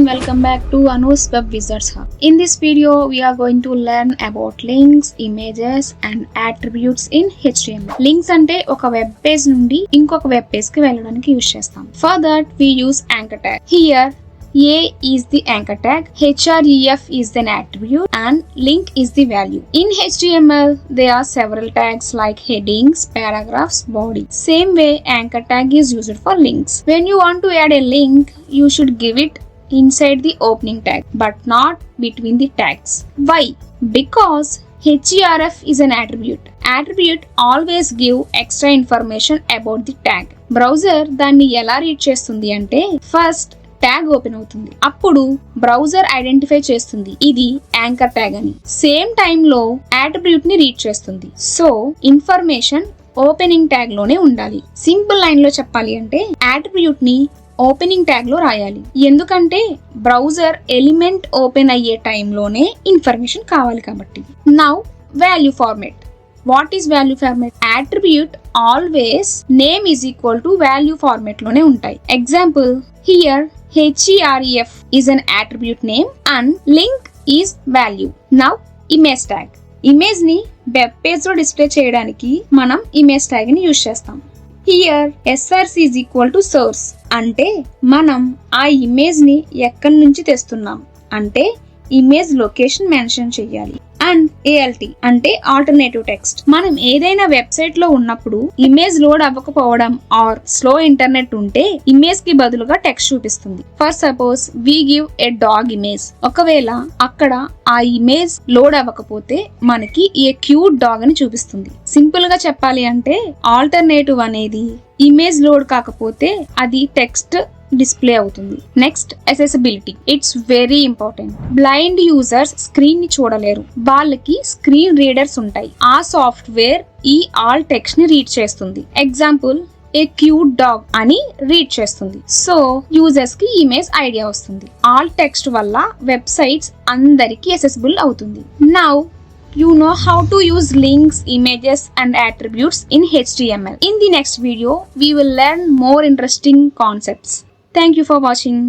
Welcome back to Anu's Web Wizards Hub. In this video, we are going to learn about links, images and attributes in HTML. Links ante oka web page nundi inkoka web page ki velladaniki use chestam. For that, we use anchor tag. Here, A is the anchor tag, href is an attribute and link is the value. In HTML, there are several tags like headings, paragraphs, body. Same way, anchor tag is used for links. When you want to add a link, you should give it inside the opening tag but not between the tags. Why? Because href is an attribute. Attribute always give extra information about the tag. Browser దాన్ని ఎలా read చేస్తుంది అంటే first tag open అవుతుంది, అప్పుడు browser identify చేస్తుంది ఇది anchor tag అని. Same time లో అట్రిబ్యూట్ ని రీడ్ చేస్తుంది. సో ఇన్ఫర్మేషన్ ఓపెనింగ్ ట్యాగ్ లోనే ఉండాలి. సింపుల్ లైన్ లో చెప్పాలి అంటే అట్రిబ్యూట్ ని ఓపెనింగ్ ట్యాగ్ లో రాయాలి. ఎందుకంటే బ్రౌజర్ ఎలిమెంట్ ఓపెన్ అయ్యే టైంలోనే ఇన్ఫర్మేషన్ కావాలి కాబట్టి. Now value format. What is value format? Attribute always name is equal to value format లోనే ఉంటాయి. Example here href is an attribute name and link is value. Now image tag. Image ని web page లో display చేయడానికి మనం image tag ని use చేస్తాం. Here src is equal to source అంటే మనం ఆ ఇమేజ్ ని ఎక్కడి నుంచి తెస్తున్నాం అంటే ఇమేజ్ లొకేషన్ మెన్షన్ చేయాలి. అండ్ ALT అంటే ఆల్టర్నేటివ్ టెక్స్ట్. మనం ఏదైనా వెబ్సైట్ లో ఉన్నప్పుడు ఇమేజ్ లోడ్ అవ్వకపోవడం ఆర్ స్లో ఇంటర్నెట్ ఉంటే ఇమేజ్ కి బదులుగా టెక్స్ట్ చూపిస్తుంది. For suppose we give a dog image. ఒకవేళ అక్కడ ఆ ఇమేజ్ లోడ్ అవ్వకపోతే మనకి ఏ క్యూట్ డాగ్ అని చూపిస్తుంది. సింపుల్ గా చెప్పాలి అంటే ఆల్టర్నేటివ్ అనేది ఇమేజ్ లోడ్ కాకపోతే అది టెక్స్ట్ డిస్ప్లే అవుతుంది. Next accessibility. It's very important. Blind users screen ని చూడలేరు, వాళ్ళకి స్క్రీన్ రీడర్స్ ఉంటాయి. ఆ సాఫ్ట్వేర్ ఈ ఆల్ టెక్స్ట్ ని రీడ్ చేస్తుంది. ఎగ్జాంపుల్ ఏ క్యూట్ డాగ్ అని రీడ్ చేస్తుంది. సో యూజర్స్ కి ఇమేజ్ ఐడియా వస్తుంది. ఆల్ టెక్స్ట్ వల్ల వెబ్సైట్స్ అందరికి accessible అవుతుంది. Now you know how to use links, images and attributes in HTML. In the next video, we will learn more interesting concepts. Thank you for watching.